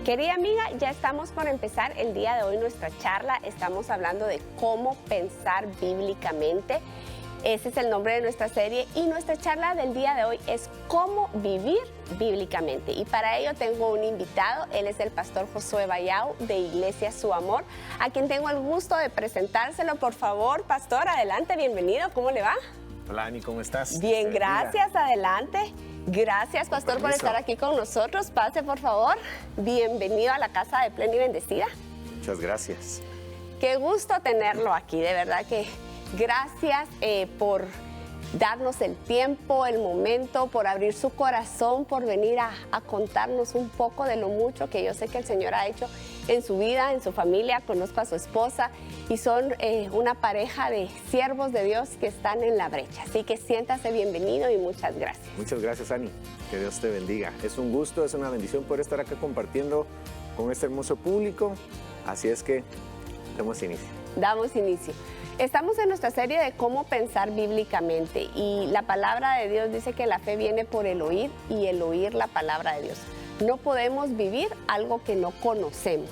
Querida amiga, ya estamos por empezar el día de hoy nuestra charla. Estamos hablando de cómo pensar bíblicamente. Ese es el nombre de nuestra serie y nuestra charla del día de hoy es cómo vivir bíblicamente. Y para ello tengo un invitado, él es el pastor Josué Bayao de Iglesia Su Amor, a quien tengo el gusto de presentárselo. Por favor, pastor, adelante, bienvenido, ¿cómo le va? Hola, Ani, ¿cómo estás? Bien, gracias, adelante. Gracias, pastor, por estar aquí con nosotros. Pase, por favor. Bienvenido a la casa de Plena y Bendecida. Muchas gracias. Qué gusto tenerlo aquí, de verdad que gracias por darnos el tiempo, el momento, por abrir su corazón, por venir a contarnos un poco de lo mucho que yo sé que el Señor ha hecho en su vida, en su familia. Conozco a su esposa y son una pareja de siervos de Dios que están en la brecha. Así que siéntase bienvenido y muchas gracias. Muchas gracias, Ani. Que Dios te bendiga. Es un gusto, es una bendición poder estar acá compartiendo con este hermoso público. Así es que damos inicio. Damos inicio. Estamos en nuestra serie de cómo pensar bíblicamente y la palabra de Dios dice que la fe viene por el oír y el oír la palabra de Dios. No podemos vivir algo que no conocemos.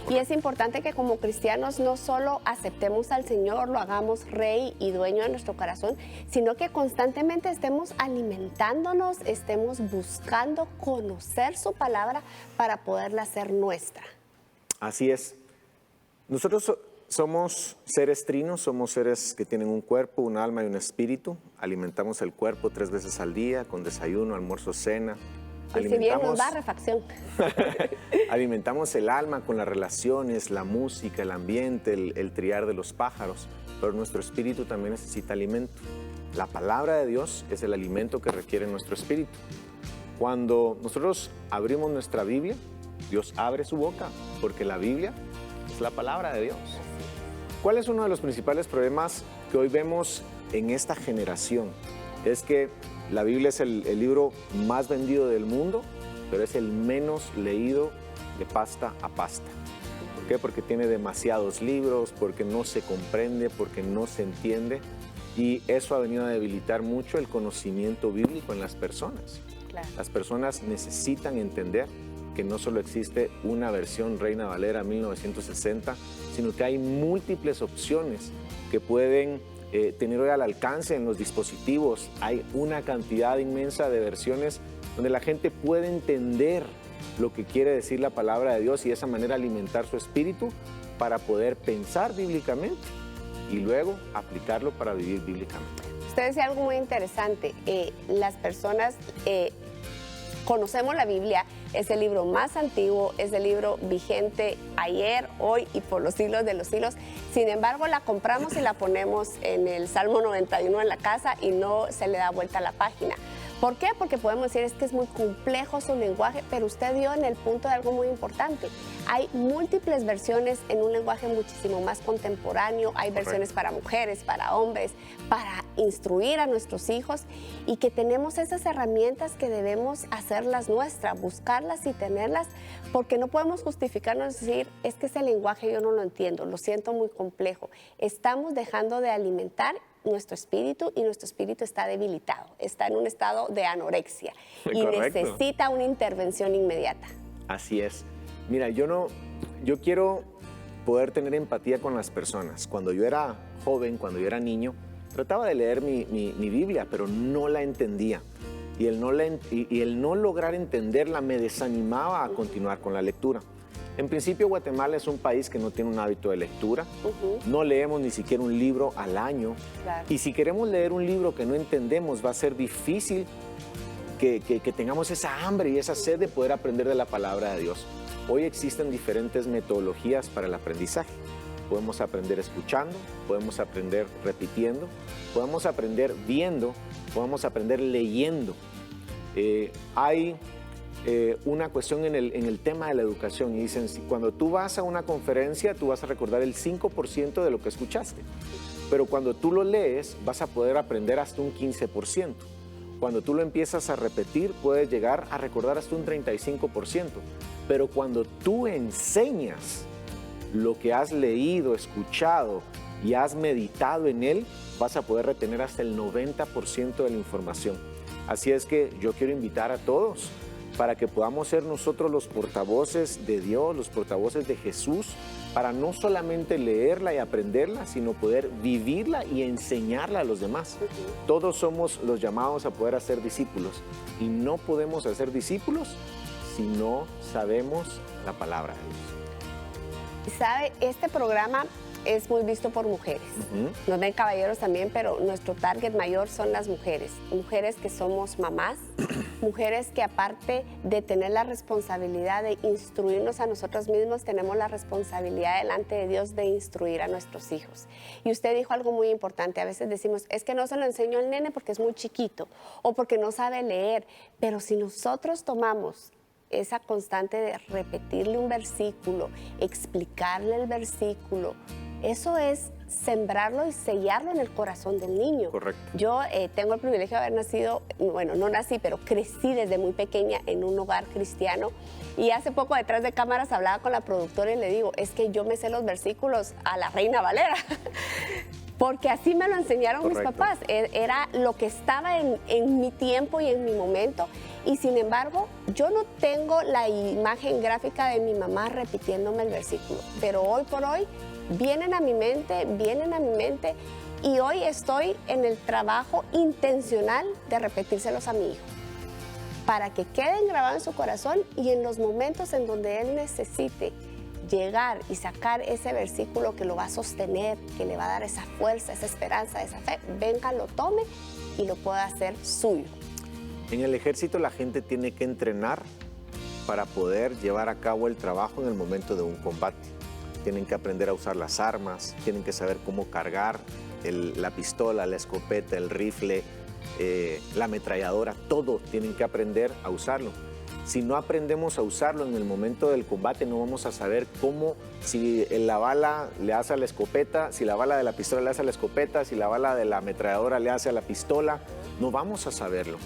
Y es importante que como cristianos no solo aceptemos al Señor, lo hagamos rey y dueño de nuestro corazón, sino que constantemente estemos alimentándonos, estemos buscando conocer su palabra para poderla hacer nuestra. Así es. Nosotros somos seres trinos, somos seres que tienen un cuerpo, un alma y un espíritu. Alimentamos el cuerpo 3 veces al día, con desayuno, almuerzo, cena. Y si bien nos da refacción. Alimentamos el alma con las relaciones, la música, el ambiente, el triar de los pájaros, pero nuestro espíritu también necesita alimento. La palabra de Dios es el alimento que requiere nuestro espíritu. Cuando nosotros abrimos nuestra Biblia, Dios abre su boca, porque la Biblia es la palabra de Dios. ¿Cuál es uno de los principales problemas que hoy vemos en esta generación? Es que la Biblia es el libro más vendido del mundo, pero es el menos leído de pasta a pasta. ¿Por qué? Porque tiene demasiados libros, porque no se comprende, porque no se entiende. Y eso ha venido a debilitar mucho el conocimiento bíblico en las personas. Claro. Las personas necesitan entender que no solo existe una versión Reina Valera 1960, sino que hay múltiples opciones que pueden tener hoy al alcance en los dispositivos. Hay una cantidad inmensa de versiones donde la gente puede entender lo que quiere decir la palabra de Dios y de esa manera alimentar su espíritu para poder pensar bíblicamente y luego aplicarlo para vivir bíblicamente. Usted decía algo muy interesante, las personas conocemos la Biblia, es el libro más antiguo, es el libro vigente ayer, hoy y por los siglos de los siglos. Sin embargo, la compramos y la ponemos en el Salmo 91 en la casa y no se le da vuelta a la página. ¿Por qué? Porque podemos decir es que es muy complejo su lenguaje, pero usted dio en el punto de algo muy importante. Hay múltiples versiones en un lenguaje muchísimo más contemporáneo, hay versiones para mujeres, para hombres, para instruir a nuestros hijos y que tenemos esas herramientas que debemos hacerlas nuestras, buscarlas y tenerlas, porque no podemos justificarnos y decir, es que ese lenguaje yo no lo entiendo, lo siento muy complejo. Estamos dejando de alimentar nuestro espíritu y nuestro espíritu está debilitado, está en un estado de anorexia y necesita una intervención inmediata. Así es. Mira, yo quiero poder tener empatía con las personas. Cuando yo era joven, cuando yo era niño, trataba de leer mi Biblia, pero no la entendía. Y el no lograr entenderla me desanimaba a continuar con la lectura. En principio, Guatemala es un país que no tiene un hábito de lectura. No leemos ni siquiera un libro al año. Claro. Y si queremos leer un libro que no entendemos, va a ser difícil que tengamos esa hambre y esa sed de poder aprender de la palabra de Dios. Hoy existen diferentes metodologías para el aprendizaje. Podemos aprender escuchando, podemos aprender repitiendo, podemos aprender viendo, podemos aprender leyendo. Hay una cuestión en el tema de la educación y dicen, cuando tú vas a una conferencia, tú vas a recordar el 5% de lo que escuchaste, pero cuando tú lo lees, vas a poder aprender hasta un 15%. Cuando tú lo empiezas a repetir, puedes llegar a recordar hasta un 35%, pero cuando tú enseñas lo que has leído, escuchado y has meditado en él, vas a poder retener hasta el 90% de la información. Así es que yo quiero invitar a todos para que podamos ser nosotros los portavoces de Dios, los portavoces de Jesús, para no solamente leerla y aprenderla, sino poder vivirla y enseñarla a los demás. Todos somos los llamados a poder hacer discípulos y no podemos hacer discípulos si no sabemos la palabra de Dios. ¿Sabe? Este programa es muy visto por mujeres. Nos ven caballeros también, pero nuestro target mayor son las mujeres. Mujeres que somos mamás, mujeres que aparte de tener la responsabilidad de instruirnos a nosotros mismos, tenemos la responsabilidad delante de Dios de instruir a nuestros hijos. Y usted dijo algo muy importante. A veces decimos, es que no se lo enseño al nene porque es muy chiquito o porque no sabe leer. Pero si nosotros tomamos esa constante de repetirle un versículo, explicarle el versículo, eso es sembrarlo y sellarlo en el corazón del niño. Correcto. Yo tengo el privilegio de haber nacido, bueno, no nací, pero crecí desde muy pequeña en un hogar cristiano. Y hace poco detrás de cámaras hablaba con la productora y le digo, es que yo me sé los versículos a la Reina Valera. Porque así me lo enseñaron mis papás. Era lo que estaba en mi tiempo y en mi momento. Y sin embargo, yo no tengo la imagen gráfica de mi mamá repitiéndome el versículo. Pero hoy por hoy vienen a mi mente. Y hoy estoy en el trabajo intencional de repetírselos a mi hijo, para que queden grabados en su corazón y en los momentos en donde él necesite llegar y sacar ese versículo que lo va a sostener, que le va a dar esa fuerza, esa esperanza, esa fe, venga, lo tome y lo pueda hacer suyo. En el ejército la gente tiene que entrenar para poder llevar a cabo el trabajo en el momento de un combate. Tienen que aprender a usar las armas, tienen que saber cómo cargar la pistola, la escopeta, el rifle, la ametralladora, todo tienen que aprender a usarlo. Si no aprendemos a usarlo en el momento del combate, no vamos a saber cómo, si la bala le hace a la escopeta, si la bala de la pistola le hace a la escopeta, si la bala de la ametralladora le hace a la pistola, no vamos a saberlo.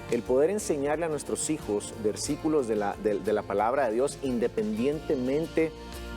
El poder enseñarle a nuestros hijos versículos de la palabra de Dios, independientemente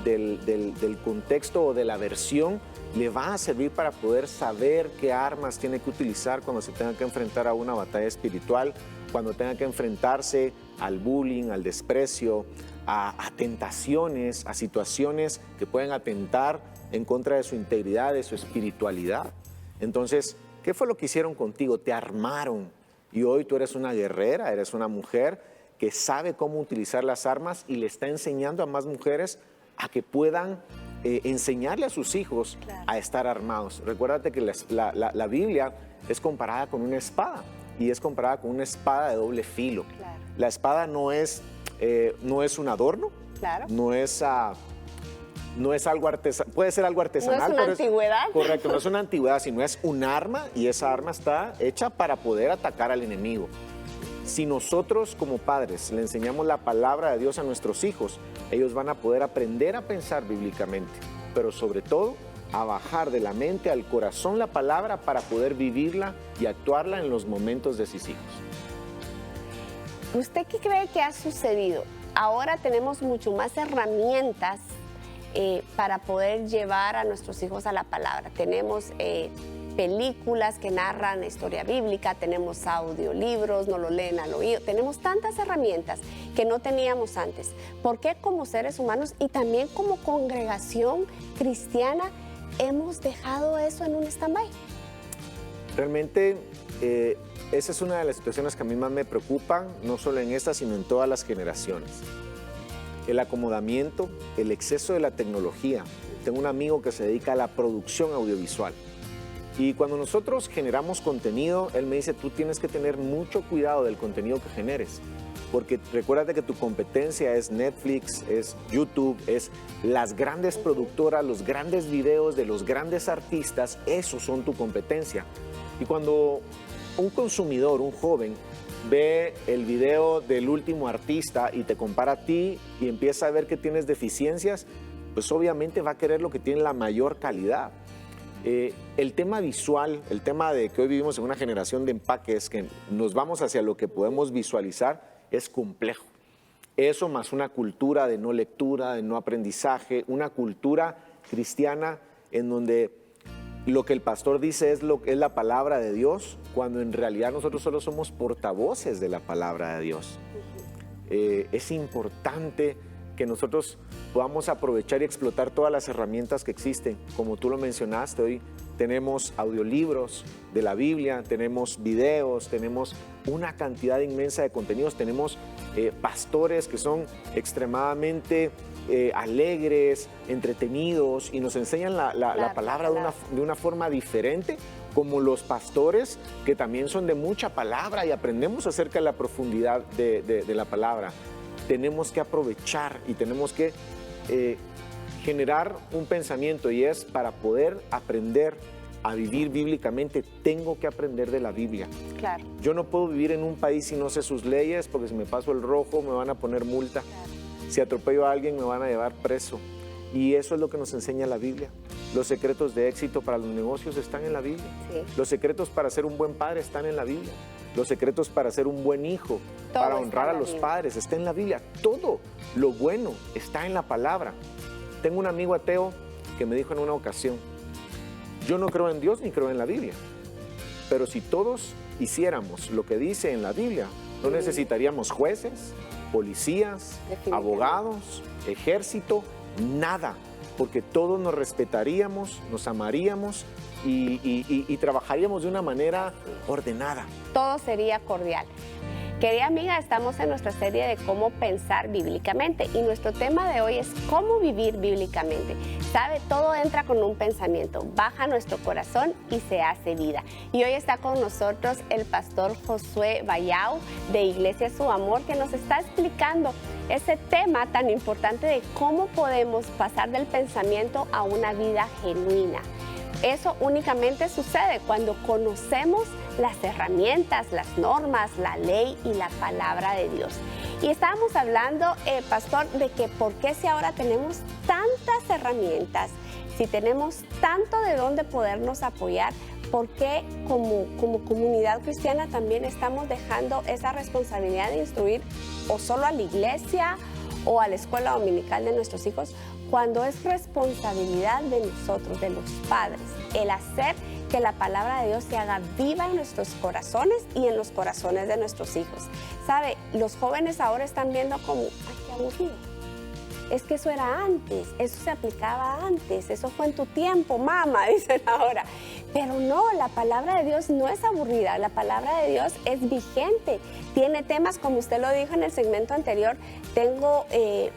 del contexto o de la versión, le va a servir para poder saber qué armas tiene que utilizar cuando se tenga que enfrentar a una batalla espiritual, cuando tenga que enfrentarse al bullying, al desprecio, a tentaciones, a situaciones que pueden atentar en contra de su integridad, de su espiritualidad. Entonces, ¿qué fue lo que hicieron contigo? Te armaron y hoy tú eres una guerrera, eres una mujer que sabe cómo utilizar las armas y le está enseñando a más mujeres a que puedan enseñarle a sus hijos a estar armados. Recuérdate que la Biblia es comparada con una espada y es comparada con una espada de doble filo. Claro. La espada no es un adorno, no es algo artesanal, puede ser algo artesanal. No es una antigüedad. Correcto, no es una antigüedad, sino es un arma y esa arma está hecha para poder atacar al enemigo. Si nosotros como padres le enseñamos la palabra de Dios a nuestros hijos, ellos van a poder aprender a pensar bíblicamente, pero sobre todo a bajar de la mente al corazón la palabra para poder vivirla y actuarla en los momentos decisivos. ¿Usted qué cree que ha sucedido? Ahora tenemos mucho más herramientas para poder llevar a nuestros hijos a la palabra. Tenemos películas que narran historia bíblica, tenemos audiolibros, nos lo leen al oído, tenemos tantas herramientas que no teníamos antes. ¿Por qué como seres humanos y también como congregación cristiana hemos dejado eso en un stand-by? Realmente esa es una de las situaciones que a mí más me preocupan, no solo en esta, sino en todas las generaciones. El acomodamiento, el exceso de la tecnología. Tengo un amigo que se dedica a la producción audiovisual. Y cuando nosotros generamos contenido, él me dice, tú tienes que tener mucho cuidado del contenido que generes. Porque recuérdate que tu competencia es Netflix, es YouTube, es las grandes productoras, los grandes videos de los grandes artistas, esos son tu competencia. Y cuando un consumidor, un joven, ve el video del último artista y te compara a ti y empieza a ver que tienes deficiencias, pues obviamente va a querer lo que tiene la mayor calidad. El tema visual, el tema de que hoy vivimos en una generación de empaques, que nos vamos hacia lo que podemos visualizar, es complejo. Eso más una cultura de no lectura, de no aprendizaje, una cultura cristiana en donde lo que el pastor dice es la palabra de Dios, cuando en realidad nosotros solo somos portavoces de la palabra de Dios. es importante que nosotros podamos aprovechar y explotar todas las herramientas que existen. Como tú lo mencionaste, hoy tenemos audiolibros de la Biblia, tenemos videos, tenemos una cantidad inmensa de contenidos, tenemos pastores que son extremadamente alegres, entretenidos y nos enseñan la palabra de una forma diferente, como los pastores que también son de mucha palabra y aprendemos acerca de la profundidad de la palabra. Tenemos que aprovechar y tenemos que generar un pensamiento, y es para poder aprender a vivir bíblicamente, tengo que aprender de la Biblia. Claro. Yo no puedo vivir en un país si no sé sus leyes, porque si me paso el rojo me van a poner multa. Claro. Si atropello a alguien me van a llevar preso. Y eso es lo que nos enseña la Biblia. Los secretos de éxito para los negocios están en la Biblia. Sí. Los secretos para ser un buen padre están en la Biblia. Los secretos para ser un buen hijo, todo para honrar a los padres, está en la Biblia. Todo lo bueno está en la palabra. Tengo un amigo ateo que me dijo en una ocasión, yo no creo en Dios ni creo en la Biblia, pero si todos hiciéramos lo que dice en la Biblia, no necesitaríamos jueces, policías, abogados, ejército, nada, porque todos nos respetaríamos, nos amaríamos y trabajaríamos de una manera ordenada. Todo sería cordial. Querida amiga, estamos en nuestra serie de cómo pensar bíblicamente y nuestro tema de hoy es cómo vivir bíblicamente. Sabe, todo entra con un pensamiento, baja nuestro corazón y se hace vida. Y hoy está con nosotros el pastor Josué Vallao de Iglesia Su Amor, que nos está explicando ese tema tan importante de cómo podemos pasar del pensamiento a una vida genuina. Eso únicamente sucede cuando conocemos las herramientas, las normas, la ley y la palabra de Dios. Y estábamos hablando, pastor, de que por qué si ahora tenemos tantas herramientas, si tenemos tanto de dónde podernos apoyar, por qué como comunidad cristiana también estamos dejando esa responsabilidad de instruir o solo a la iglesia o a la escuela dominical de nuestros hijos, cuando es responsabilidad de nosotros, de los padres, el hacer que la palabra de Dios se haga viva en nuestros corazones y en los corazones de nuestros hijos. ¿Sabe? Los jóvenes ahora están viendo como, ay, qué aburrido. Es que eso era antes, eso se aplicaba antes, eso fue en tu tiempo, mamá, dicen ahora. Pero no, la palabra de Dios no es aburrida, la palabra de Dios es vigente. Tiene temas, como usted lo dijo en el segmento anterior, tengo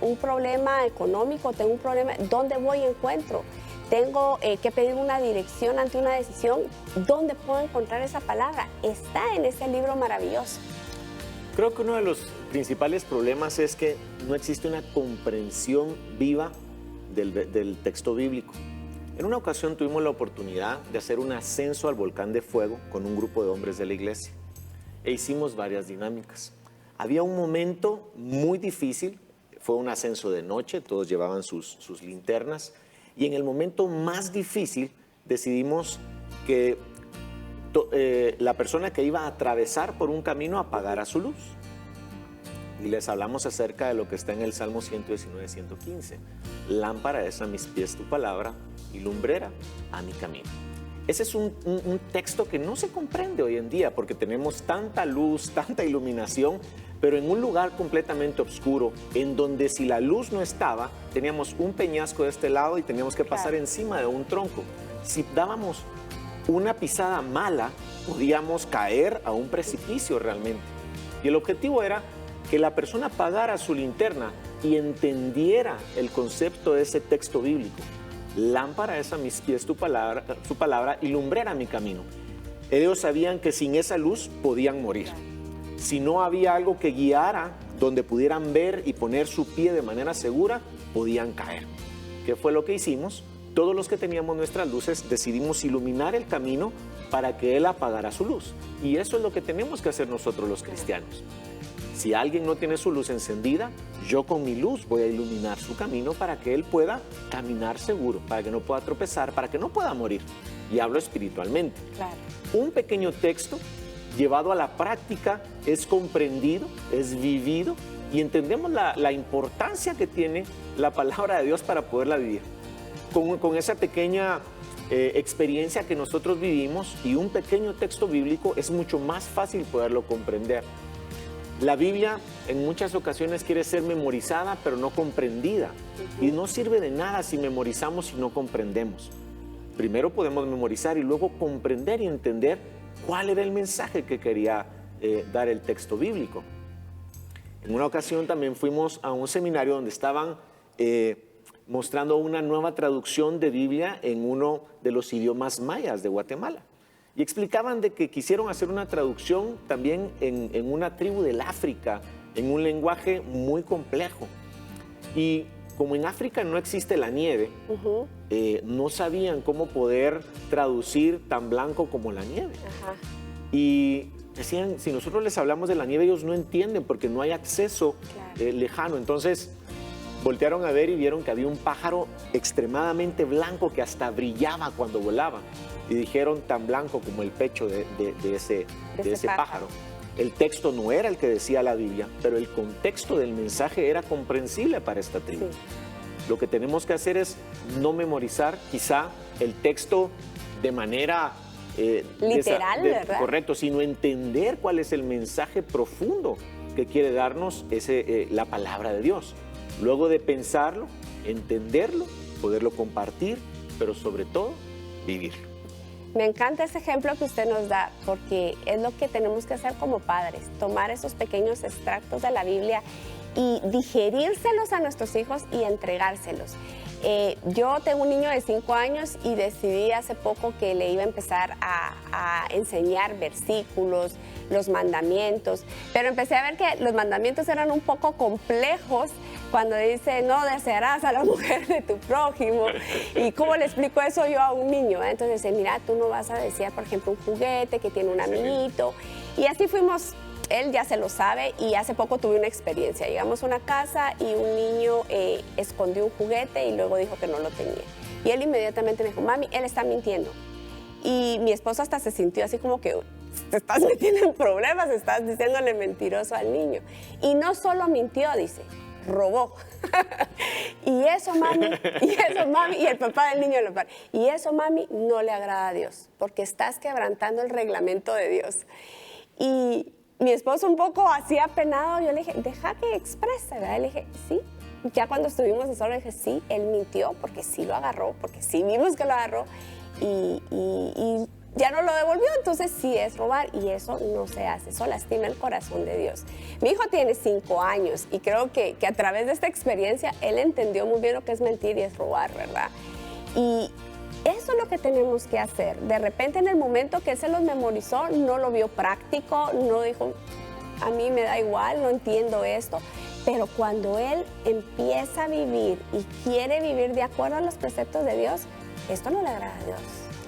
un problema económico, tengo un problema, ¿dónde voy y encuentro? Tengo que pedir una dirección ante una decisión, ¿dónde puedo encontrar esa palabra? Está en ese libro maravilloso. Creo que uno de los principales problemas es que no existe una comprensión viva del texto bíblico. En una ocasión tuvimos la oportunidad de hacer un ascenso al volcán de fuego con un grupo de hombres de la iglesia e hicimos varias dinámicas. Había un momento muy difícil, fue un ascenso de noche, todos llevaban sus linternas, y en el momento más difícil decidimos que la persona que iba a atravesar por un camino apagara su luz. Y les hablamos acerca de lo que está en el Salmo 119, 115. Lámpara es a mis pies tu palabra y lumbrera a mi camino. Ese es un texto que no se comprende hoy en día porque tenemos tanta luz, tanta iluminación, pero en un lugar completamente oscuro, en donde si la luz no estaba, teníamos un peñasco de este lado y teníamos que pasar encima de un tronco. Si dábamos una pisada mala, podíamos caer a un precipicio realmente. Y el objetivo era que la persona apagara su linterna y entendiera el concepto de ese texto bíblico. Lámpara es a mis pies tu palabra y lumbrera mi camino. Ellos sabían que sin esa luz podían morir. Si no había algo que guiara donde pudieran ver y poner su pie de manera segura, podían caer. ¿Qué fue lo que hicimos? Todos los que teníamos nuestras luces decidimos iluminar el camino para que Él apagara su luz. Y eso es lo que tenemos que hacer nosotros los cristianos. Si alguien no tiene su luz encendida, yo con mi luz voy a iluminar su camino para que él pueda caminar seguro, para que no pueda tropezar, para que no pueda morir. Y hablo espiritualmente. Claro. Un pequeño texto llevado a la práctica es comprendido, es vivido y entendemos la importancia que tiene la palabra de Dios para poderla vivir. Con esa pequeña experiencia que nosotros vivimos y un pequeño texto bíblico es mucho más fácil poderlo comprender. La Biblia en muchas ocasiones quiere ser memorizada, pero no comprendida. Y no sirve de nada si memorizamos y no comprendemos. Primero podemos memorizar y luego comprender y entender cuál era el mensaje que quería dar el texto bíblico. En una ocasión también fuimos a un seminario donde estaban mostrando una nueva traducción de Biblia en uno de los idiomas mayas de Guatemala. Y explicaban de que quisieron hacer una traducción también en una tribu del África, en un lenguaje muy complejo. Y como en África no existe la nieve, no sabían cómo poder traducir tan blanco como la nieve. Y decían, si nosotros les hablamos de la nieve, ellos no entienden porque no hay acceso lejano. Entonces voltearon a ver y vieron que había un pájaro extremadamente blanco que hasta brillaba cuando volaba. Y dijeron tan blanco como el pecho de ese pájaro. El texto no era el que decía la Biblia, pero el contexto del mensaje era comprensible para esta tribu. Sí. Lo que tenemos que hacer es no memorizar quizá el texto de manera literal, ¿verdad? Correcto, sino entender cuál es el mensaje profundo que quiere darnos la palabra de Dios. Luego de pensarlo, entenderlo, poderlo compartir, pero sobre todo, vivirlo. Me encanta ese ejemplo que usted nos da, porque es lo que tenemos que hacer como padres, tomar esos pequeños extractos de la Biblia y digerírselos a nuestros hijos y entregárselos. Yo tengo un niño de 5 años y decidí hace poco que le iba a empezar a enseñar versículos, los mandamientos, pero empecé a ver que los mandamientos eran un poco complejos cuando dice no desearás a la mujer de tu prójimo. ¿Y cómo le explico eso yo a un niño? Entonces dice, mira, tú no vas a desear, por ejemplo, un juguete que tiene un amiguito. Y así fuimos. Él ya se lo sabe y hace poco tuve una experiencia. Llegamos a una casa y un niño escondió un juguete y luego dijo que no lo tenía. Y él inmediatamente me dijo, mami, él está mintiendo. Y mi esposo hasta se sintió así como que te estás metiendo en problemas, estás diciéndole mentiroso al niño. Y no solo mintió, dice, robó. y eso, mami, y el papá del niño lo para. Y eso, mami, no le agrada a Dios, porque estás quebrantando el reglamento de Dios. Y mi esposo un poco así apenado, yo le dije, deja que exprese, ¿verdad? Le dije, sí. Ya cuando estuvimos en solo, le dije, sí, él mintió, porque sí lo agarró, porque sí vimos que lo agarró, y ya no lo devolvió, entonces sí es robar, y eso no se hace, eso lastima el corazón de Dios. Mi hijo tiene 5 años, y creo que a través de esta experiencia, él entendió muy bien lo que es mentir y es robar, ¿verdad? Y eso es lo que tenemos que hacer. De repente, en el momento que él se los memorizó, no lo vio práctico, no dijo, a mí me da igual, no entiendo esto. Pero cuando él empieza a vivir y quiere vivir de acuerdo a los preceptos de Dios, esto no le agrada a Dios.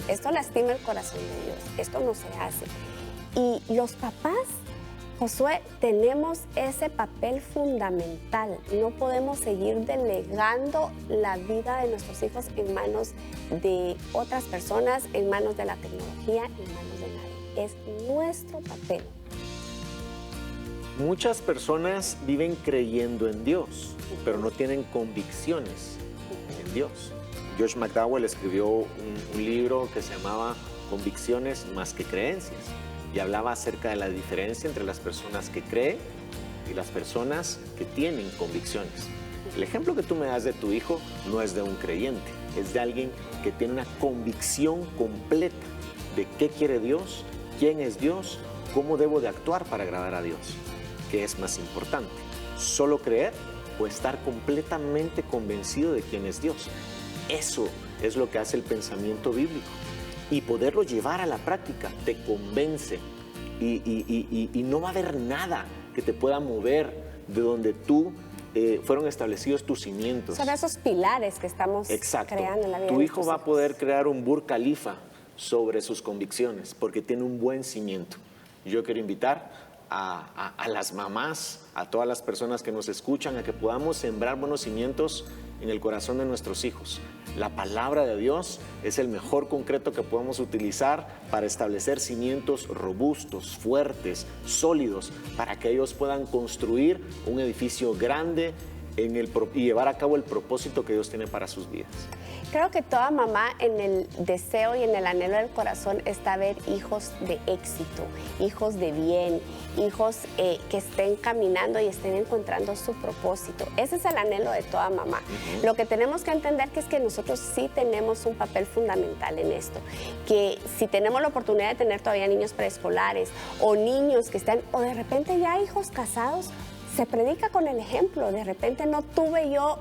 Esto lastima el corazón de Dios. Esto no se hace. Y los papás, Josué, tenemos ese papel fundamental. No podemos seguir delegando la vida de nuestros hijos en manos de otras personas, en manos de la tecnología, en manos de nadie. Es nuestro papel. Muchas personas viven creyendo en Dios, pero no tienen convicciones en Dios. Josh McDowell escribió un libro que se llamaba Convicciones más que creencias. Y hablaba acerca de la diferencia entre las personas que creen y las personas que tienen convicciones. El ejemplo que tú me das de tu hijo no es de un creyente, es de alguien que tiene una convicción completa de qué quiere Dios, quién es Dios, cómo debo de actuar para agradar a Dios. ¿Qué es más importante? ¿Solo creer o estar completamente convencido de quién es Dios? Eso es lo que hace el pensamiento bíblico. Y poderlo llevar a la práctica te convence y no va a haber nada que te pueda mover de donde fueron establecidos tus cimientos. Son esos pilares que estamos creando en la vida. Tu hijo va a poder crear un Burj Khalifa sobre sus convicciones porque tiene un buen cimiento. Yo quiero invitar a las mamás, a todas las personas que nos escuchan, a que podamos sembrar buenos cimientos en el corazón de nuestros hijos. La palabra de Dios es el mejor concreto que podemos utilizar para establecer cimientos robustos, fuertes, sólidos, para que ellos puedan construir un edificio grande y llevar a cabo el propósito que Dios tiene para sus vidas. Creo que toda mamá en el deseo y en el anhelo del corazón está ver hijos de éxito, hijos de bien, hijos que estén caminando y estén encontrando su propósito. Ese es el anhelo de toda mamá. Lo que tenemos que entender es que nosotros sí tenemos un papel fundamental en esto, que si tenemos la oportunidad de tener todavía niños preescolares o niños que están, o de repente ya hijos casados, se predica con el ejemplo. De repente no tuve yo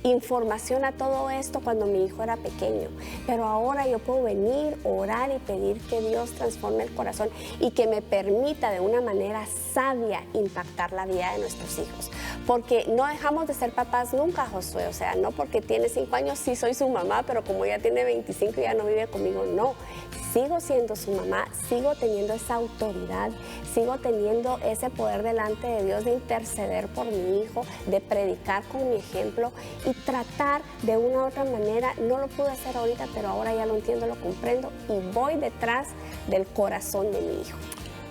información a todo esto cuando mi hijo era pequeño, pero ahora yo puedo venir, orar y pedir que Dios transforme el corazón y que me permita de una manera sabia impactar la vida de nuestros hijos, porque no dejamos de ser papás nunca, Josué. O sea, no porque tiene 5 años sí soy su mamá, pero como ya tiene 25 y ya no vive conmigo, no. Sigo siendo su mamá, sigo teniendo esa autoridad, sigo teniendo ese poder delante de Dios de interceder por mi hijo, de predicar con mi ejemplo y tratar de una u otra manera. No lo pude hacer ahorita, pero ahora ya lo entiendo, lo comprendo y voy detrás del corazón de mi hijo.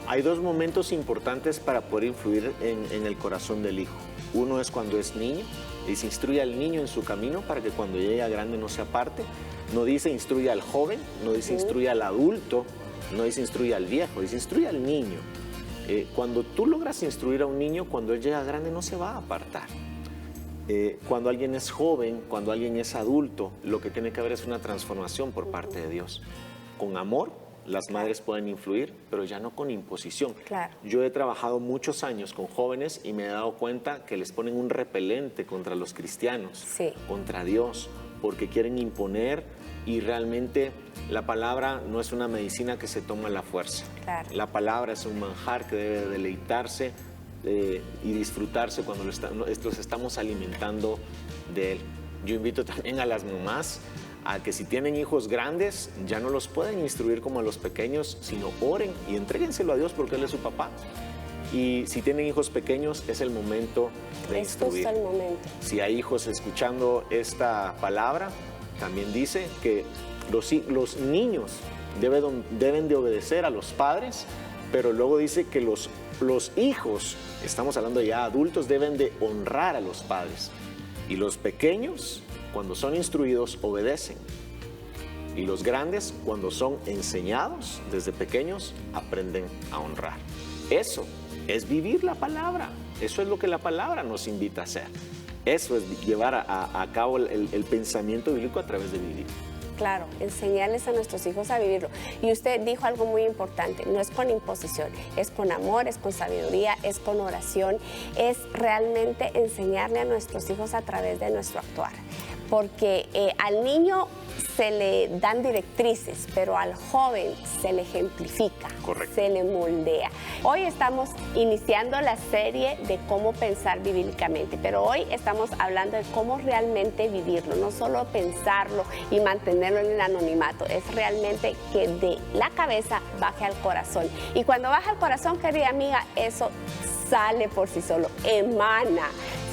Hay 2 momentos importantes para poder influir en el corazón del hijo. Uno es cuando es niño y se instruye al niño en su camino para que cuando llegue a grande no se aparte. No dice instruye al joven, no dice instruye al adulto, no dice instruye al viejo, dice instruye al niño. Cuando tú logras instruir a un niño, cuando él llega grande no se va a apartar. Cuando alguien es joven, cuando alguien es adulto, lo que tiene que haber es una transformación por parte de Dios. Con amor, las madres pueden influir, pero ya no con imposición. Claro. Yo he trabajado muchos años con jóvenes y me he dado cuenta que les ponen un repelente contra los cristianos, sí, contra Dios, porque quieren imponer, y realmente la palabra no es una medicina que se toma a la fuerza. Claro. La palabra es un manjar que debe deleitarse y disfrutarse cuando los estamos alimentando de él. Yo invito también a las mamás a que si tienen hijos grandes, ya no los pueden instruir como a los pequeños, sino oren y entréguenselo a Dios porque Él es su papá. Y si tienen hijos pequeños, es el momento de instruir. Es justo el momento. Si hay hijos escuchando esta palabra, también dice que los niños deben de obedecer a los padres, pero luego dice que los hijos, estamos hablando ya adultos, deben de honrar a los padres. Y los pequeños, cuando son instruidos, obedecen. Y los grandes, cuando son enseñados desde pequeños, aprenden a honrar. Eso es vivir la palabra. Eso es lo que la palabra nos invita a hacer. Eso es llevar a cabo el pensamiento bíblico a través de vivir. Claro, enseñarles a nuestros hijos a vivirlo. Y usted dijo algo muy importante, no es con imposición, es con amor, es con sabiduría, es con oración, es realmente enseñarle a nuestros hijos a través de nuestro actuar. Porque al niño se le dan directrices, pero al joven se le ejemplifica, correcto, se le moldea. Hoy estamos iniciando la serie de cómo pensar bíblicamente, pero hoy estamos hablando de cómo realmente vivirlo, no solo pensarlo y mantenerlo en el anonimato, es realmente que de la cabeza baje al corazón. Y cuando baja al corazón, querida amiga, eso sale por sí solo, emana.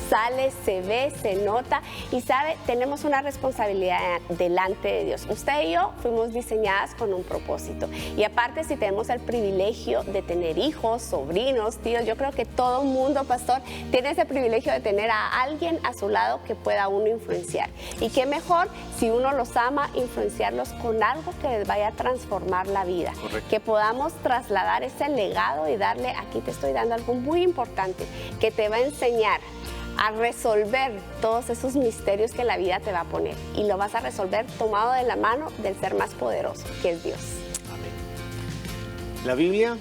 Sale, se ve, se nota y sabe, tenemos una responsabilidad delante de Dios. Usted y yo fuimos diseñadas con un propósito y aparte si tenemos el privilegio de tener hijos, sobrinos, tíos, yo creo que todo mundo, pastor, tiene ese privilegio de tener a alguien a su lado que pueda uno influenciar. Y qué mejor si uno los ama, influenciarlos con algo que les vaya a transformar la vida. Correcto. Que podamos trasladar ese legado y darle, aquí te estoy dando algo muy importante, que te va a enseñar a resolver todos esos misterios que la vida te va a poner. Y lo vas a resolver tomado de la mano del ser más poderoso, que es Dios. Amén. La Biblia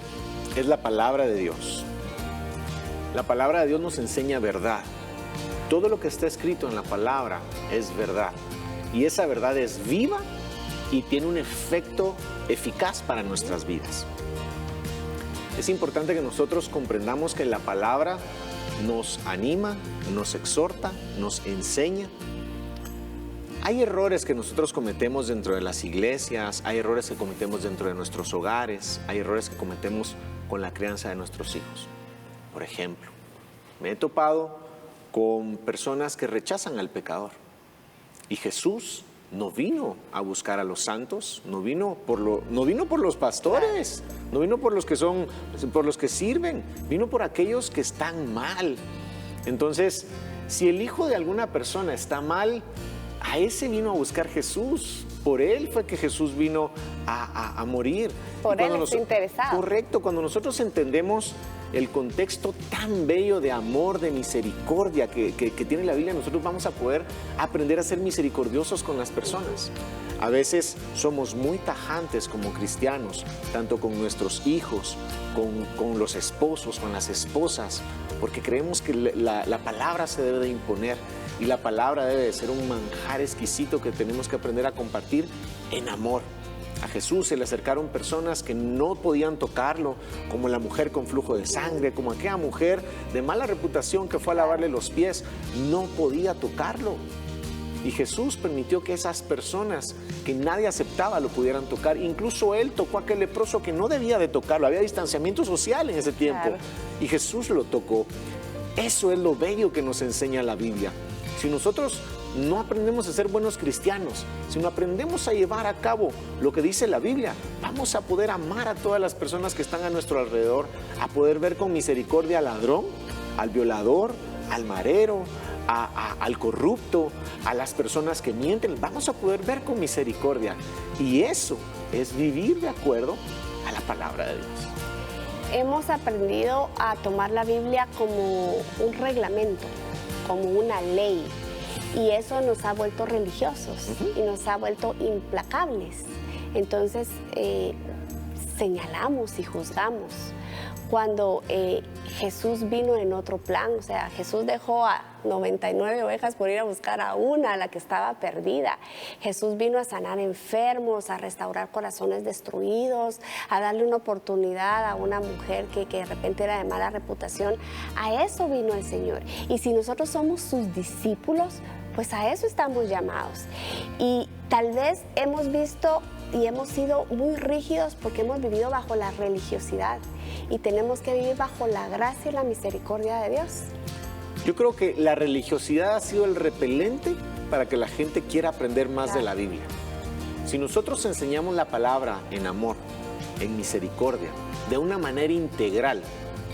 es la palabra de Dios. La palabra de Dios nos enseña verdad. Todo lo que está escrito en la palabra es verdad. Y esa verdad es viva y tiene un efecto eficaz para nuestras vidas. Es importante que nosotros comprendamos que la palabra nos anima, nos exhorta, nos enseña. Hay errores que nosotros cometemos dentro de las iglesias, hay errores que cometemos dentro de nuestros hogares, hay errores que cometemos con la crianza de nuestros hijos. Por ejemplo, me he topado con personas que rechazan al pecador. Y Jesús no vino a buscar a los santos, no vino por los pastores, no vino por los que sirven, vino por aquellos que están mal. Entonces, Si el hijo de alguna persona está mal, a ese vino a buscar Jesús. Por él fue que Jesús vino a morir. Por él está interesado. Correcto, cuando nosotros entendemos el contexto tan bello de amor, de misericordia que tiene la Biblia, nosotros vamos a poder aprender a ser misericordiosos con las personas. A veces somos muy tajantes como cristianos, tanto con nuestros hijos, con los esposos, con las esposas, porque creemos que la palabra se debe de imponer y la palabra debe de ser un manjar exquisito que tenemos que aprender a compartir en amor. A Jesús se le acercaron personas que no podían tocarlo, como la mujer con flujo de sangre, como aquella mujer de mala reputación que fue a lavarle los pies, no podía tocarlo. Y Jesús permitió que esas personas que nadie aceptaba lo pudieran tocar. Incluso él tocó a aquel leproso que no debía de tocarlo. Había distanciamiento social en ese tiempo. Claro. Y Jesús lo tocó. Eso es lo bello que nos enseña la Biblia. Si nosotros no aprendemos a ser buenos cristianos, si no aprendemos a llevar a cabo lo que dice la Biblia, vamos a poder amar a todas las personas que están a nuestro alrededor, a poder ver con misericordia al ladrón, al violador, al marero, al corrupto, a las personas que mienten. Vamos a poder ver con misericordia. Y eso es vivir de acuerdo a la palabra de Dios. Hemos aprendido a tomar la Biblia como un reglamento, como una ley. Y eso nos ha vuelto religiosos y nos ha vuelto implacables. Entonces, señalamos y juzgamos. Cuando Jesús vino en otro plan, o sea, Jesús dejó a 99 ovejas por ir a buscar a una, a la que estaba perdida. Jesús vino a sanar enfermos, a restaurar corazones destruidos, a darle una oportunidad a una mujer que de repente era de mala reputación. A eso vino el Señor. Y si nosotros somos sus discípulos, pues a eso estamos llamados. Y tal vez hemos visto y hemos sido muy rígidos porque hemos vivido bajo la religiosidad y tenemos que vivir bajo la gracia y la misericordia de Dios. Yo creo que la religiosidad ha sido el repelente para que la gente quiera aprender más de la Biblia. Si nosotros enseñamos la palabra en amor, en misericordia, de una manera integral,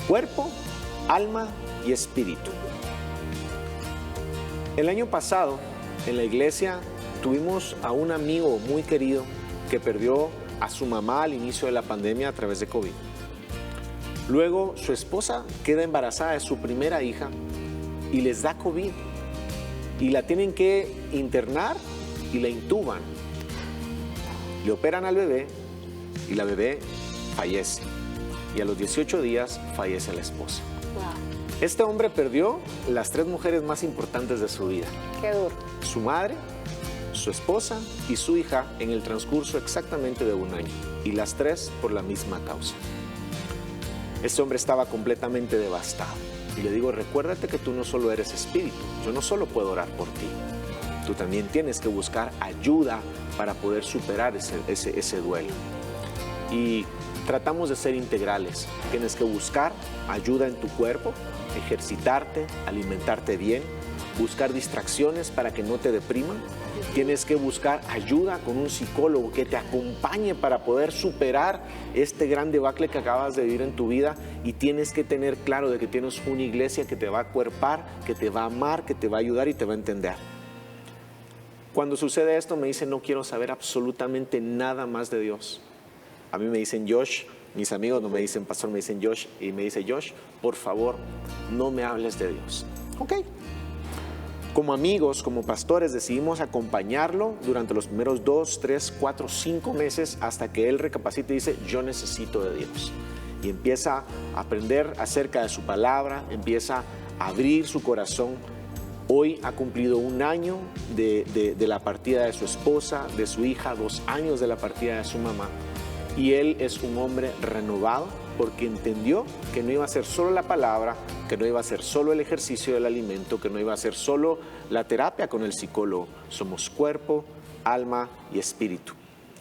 cuerpo, alma y espíritu. El año pasado, en la iglesia, tuvimos a un amigo muy querido que perdió a su mamá al inicio de la pandemia a través de COVID. Luego, su esposa queda embarazada de su primera hija y les da COVID. Y la tienen que internar y la intuban. Le operan al bebé y la bebé fallece. Y a los 18 días fallece la esposa. Wow. Este hombre perdió las 3 mujeres más importantes de su vida. Qué duro. Su madre, su esposa y su hija en el transcurso exactamente de un año. Y las 3 por la misma causa. Este hombre estaba completamente devastado. Y le digo, recuérdate que tú no solo eres espíritu. Yo no solo puedo orar por ti. Tú también tienes que buscar ayuda para poder superar ese duelo. Y tratamos de ser integrales. Tienes que buscar ayuda en tu cuerpo, ejercitarte, alimentarte bien, buscar distracciones para que no te depriman. Tienes que buscar ayuda con un psicólogo que te acompañe para poder superar este gran debacle que acabas de vivir en tu vida, y tienes que tener claro de que tienes una iglesia que te va a acuerpar, que te va a amar, que te va a ayudar y te va a entender. Cuando sucede esto me dicen, no quiero saber absolutamente nada más de Dios. A mí me dicen Josh, mis amigos no me dicen pastor, me dicen Josh, y me dice Josh, por favor, no me hables de Dios. Ok. Como amigos, como pastores, decidimos acompañarlo durante los primeros 2, 3, 4, 5 meses hasta que él recapacite y dice, yo necesito de Dios. Y empieza a aprender acerca de su palabra, empieza a abrir su corazón. Hoy ha cumplido 1 año de la partida de su esposa, de su hija, 2 años de la partida de su mamá. Y él es un hombre renovado porque entendió que no iba a ser solo la palabra, que no iba a ser solo el ejercicio del alimento, que no iba a ser solo la terapia con el psicólogo. Somos cuerpo, alma y espíritu.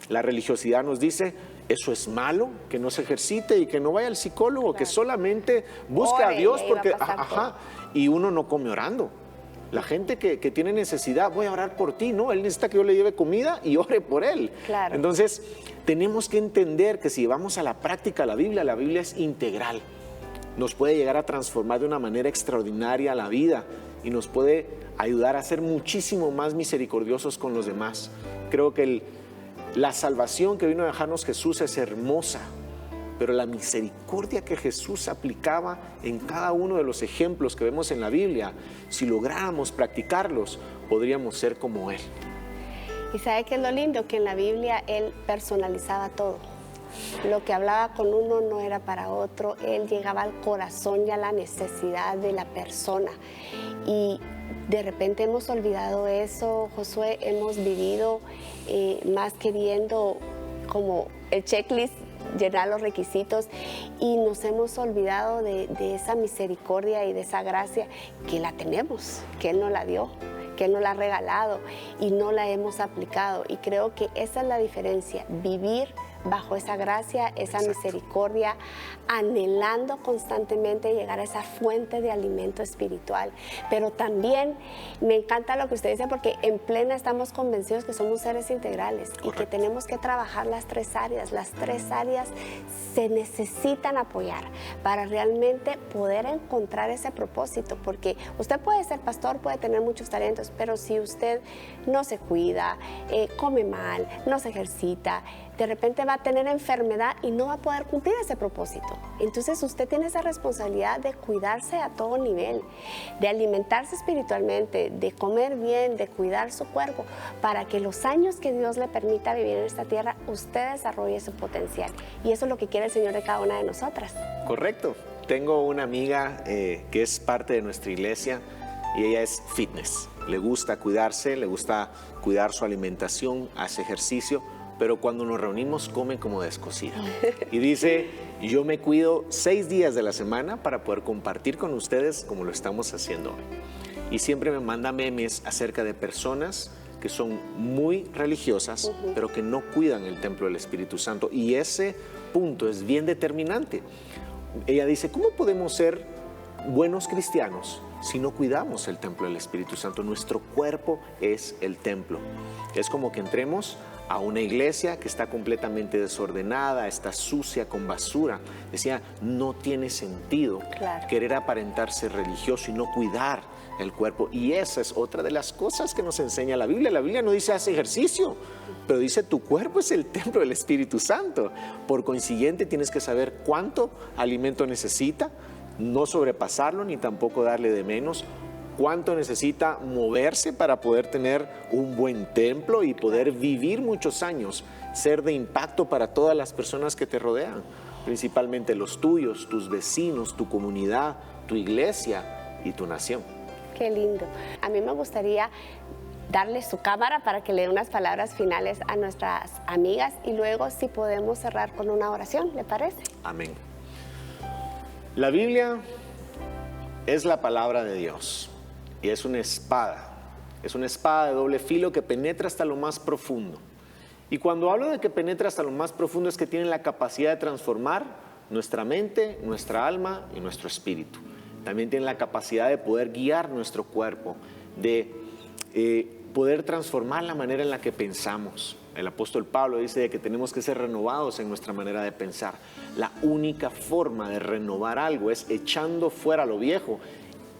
La religiosidad nos dice, eso es malo, que no se ejercite y que no vaya al psicólogo, claro, que solamente busque a Dios porque, y uno no come orando. La gente que tiene necesidad, voy a orar por ti, no, él necesita que yo le lleve comida y ore por él. Claro. Entonces, tenemos que entender que si llevamos a la práctica la Biblia es integral. Nos puede llegar a transformar de una manera extraordinaria la vida y nos puede ayudar a ser muchísimo más misericordiosos con los demás. Creo que la salvación que vino a dejarnos Jesús es hermosa, pero la misericordia que Jesús aplicaba en cada uno de los ejemplos que vemos en la Biblia, si lográramos practicarlos, podríamos ser como Él. Y ¿sabe qué es lo lindo? Que en la Biblia Él personalizaba todo. Lo que hablaba con uno no era para otro. Él llegaba al corazón y a la necesidad de la persona. Y de repente hemos olvidado eso, Josué. Hemos vivido más queriendo como el checklist, llenar los requisitos, y nos hemos olvidado de esa misericordia y de esa gracia que la tenemos, que Él nos la dio, que Él nos la ha regalado y no la hemos aplicado. Y creo que esa es la diferencia, vivir bajo esa gracia, esa misericordia, anhelando constantemente llegar a esa fuente de alimento espiritual. Pero también me encanta lo que usted dice, porque en plena estamos convencidos que somos seres integrales. Correcto. Y que tenemos que trabajar las tres áreas. Las tres áreas se necesitan apoyar para realmente poder encontrar ese propósito, porque usted puede ser pastor, puede tener muchos talentos, pero si usted no se cuida, come mal, no se ejercita, de repente va a tener enfermedad y no va a poder cumplir ese propósito. Entonces usted tiene esa responsabilidad de cuidarse a todo nivel, de alimentarse espiritualmente, de comer bien, de cuidar su cuerpo, para que los años que Dios le permita vivir en esta tierra, usted desarrolle su potencial. Y eso es lo que quiere el Señor de cada una de nosotras. Correcto. Tengo una amiga que es parte de nuestra iglesia y ella es fitness. Le gusta cuidarse, le gusta cuidar su alimentación, hace ejercicio, pero cuando nos reunimos come como descosida. Y dice, yo me cuido 6 días de la semana para poder compartir con ustedes como lo estamos haciendo hoy. Y siempre me manda memes acerca de personas que son muy religiosas, pero que no cuidan el templo del Espíritu Santo. Y ese punto es bien determinante. Ella dice, ¿cómo podemos ser buenos cristianos si no cuidamos el templo del Espíritu Santo? Nuestro cuerpo es el templo. Es como que entremos a una iglesia que está completamente desordenada, está sucia, con basura. Decía, no tiene sentido querer aparentarse religioso y no cuidar el cuerpo. Y esa es otra de las cosas que nos enseña la Biblia. La Biblia no dice haz ejercicio, pero dice tu cuerpo es el templo del Espíritu Santo. Por consiguiente, tienes que saber cuánto alimento necesita, no sobrepasarlo ni tampoco darle de menos. Cuánto necesita moverse para poder tener un buen templo y poder vivir muchos años, ser de impacto para todas las personas que te rodean, principalmente los tuyos, tus vecinos, tu comunidad, tu iglesia y tu nación. Qué lindo. A mí me gustaría darle su cámara para que le dé unas palabras finales a nuestras amigas y luego si podemos cerrar con una oración, ¿le parece? Amén. La Biblia es la palabra de Dios. Y es una espada de doble filo que penetra hasta lo más profundo. Y cuando hablo de que penetra hasta lo más profundo es que tiene la capacidad de transformar nuestra mente, nuestra alma y nuestro espíritu. También tiene la capacidad de poder guiar nuestro cuerpo, de poder transformar la manera en la que pensamos. El apóstol Pablo dice que tenemos que ser renovados en nuestra manera de pensar. La única forma de renovar algo es echando fuera lo viejo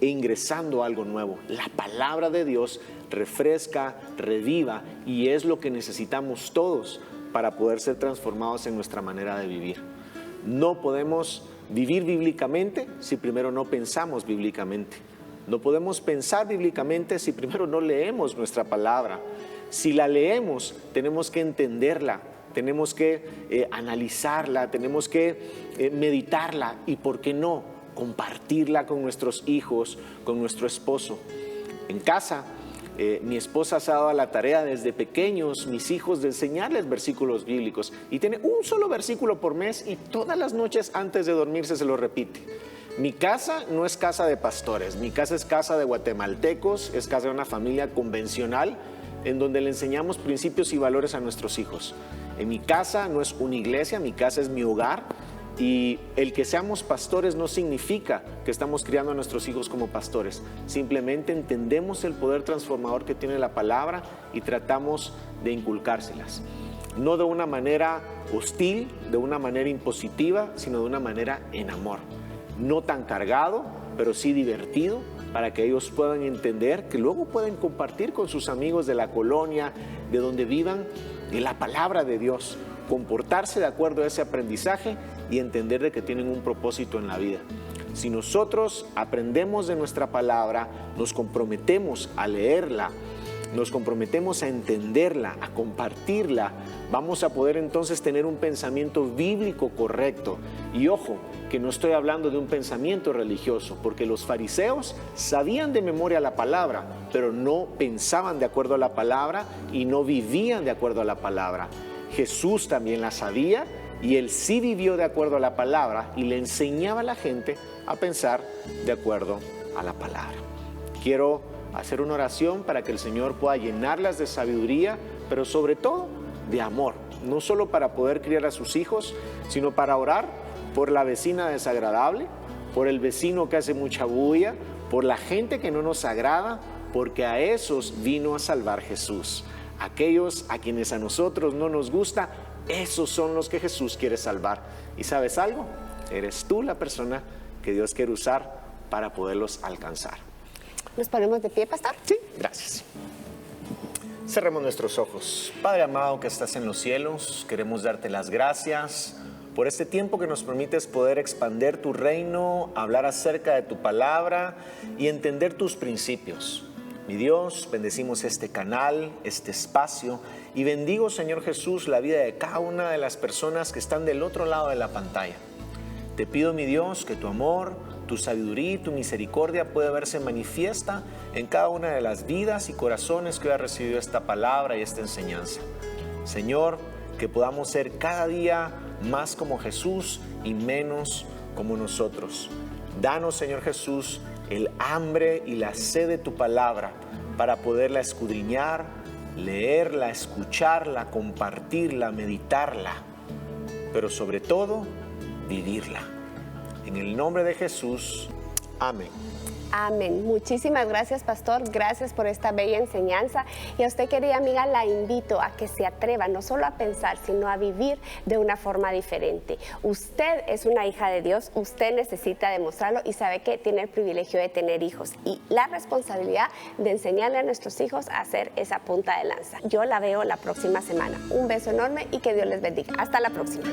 e ingresando algo nuevo. La palabra de Dios refresca, reviva y es lo que necesitamos todos para poder ser transformados en nuestra manera de vivir. No podemos vivir bíblicamente si primero no pensamos bíblicamente. No podemos pensar bíblicamente si primero no leemos nuestra palabra. Si la leemos, tenemos que entenderla, tenemos que analizarla, tenemos que meditarla y, ¿por qué no?, compartirla con nuestros hijos, con nuestro esposo. En casa, mi esposa se ha dado a la tarea desde pequeños, mis hijos, de enseñarles versículos bíblicos. Y tiene un solo versículo por mes y todas las noches antes de dormirse se lo repite. Mi casa no es casa de pastores, mi casa es casa de guatemaltecos, es casa de una familia convencional en donde le enseñamos principios y valores a nuestros hijos. En mi casa no es una iglesia, mi casa es mi hogar. Y el que seamos pastores no significa que estamos criando a nuestros hijos como pastores. Simplemente entendemos el poder transformador que tiene la palabra y tratamos de inculcárselas. No de una manera hostil, de una manera impositiva, sino de una manera en amor. No tan cargado, pero sí divertido, para que ellos puedan entender, que luego pueden compartir con sus amigos de la colonia, de donde vivan, de la palabra de Dios, comportarse de acuerdo a ese aprendizaje y entender de que tienen un propósito en la vida. Si nosotros aprendemos de nuestra palabra, nos comprometemos a leerla, nos comprometemos a entenderla, a compartirla, vamos a poder entonces tener un pensamiento bíblico correcto. Y ojo, que no estoy hablando de un pensamiento religioso, porque los fariseos sabían de memoria la palabra, pero no pensaban de acuerdo a la palabra y no vivían de acuerdo a la palabra. Jesús también la sabía y él sí vivió de acuerdo a la palabra y le enseñaba a la gente a pensar de acuerdo a la palabra. Quiero hacer una oración para que el Señor pueda llenarlas de sabiduría, pero sobre todo de amor, no solo para poder criar a sus hijos, sino para orar por la vecina desagradable, por el vecino que hace mucha bulla, por la gente que no nos agrada, porque a esos vino a salvar Jesús. Aquellos a quienes a nosotros no nos gusta, esos son los que Jesús quiere salvar. ¿Y sabes algo? Eres tú la persona que Dios quiere usar para poderlos alcanzar. ¿Nos ponemos de pie, pastor? Sí, gracias. Cerremos nuestros ojos. Padre amado que estás en los cielos, queremos darte las gracias por este tiempo que nos permites poder expandir tu reino, hablar acerca de tu palabra y entender tus principios. Mi Dios, bendecimos este canal, este espacio y bendigo, Señor Jesús, la vida de cada una de las personas que están del otro lado de la pantalla. Te pido, mi Dios, que tu amor, tu sabiduría y tu misericordia pueda verse manifiesta en cada una de las vidas y corazones que hoy ha recibido esta palabra y esta enseñanza. Señor, que podamos ser cada día más como Jesús y menos como nosotros. Danos, Señor Jesús, el hambre y la sed de tu palabra para poderla escudriñar, leerla, escucharla, compartirla, meditarla, pero sobre todo, vivirla. En el nombre de Jesús, amén. Amén. Muchísimas gracias, pastor. Gracias por esta bella enseñanza. Y a usted, querida amiga, la invito a que se atreva no solo a pensar, sino a vivir de una forma diferente. Usted es una hija de Dios, usted necesita demostrarlo y sabe que tiene el privilegio de tener hijos y la responsabilidad de enseñarle a nuestros hijos a hacer esa punta de lanza. Yo la veo la próxima semana. Un beso enorme y que Dios les bendiga. Hasta la próxima.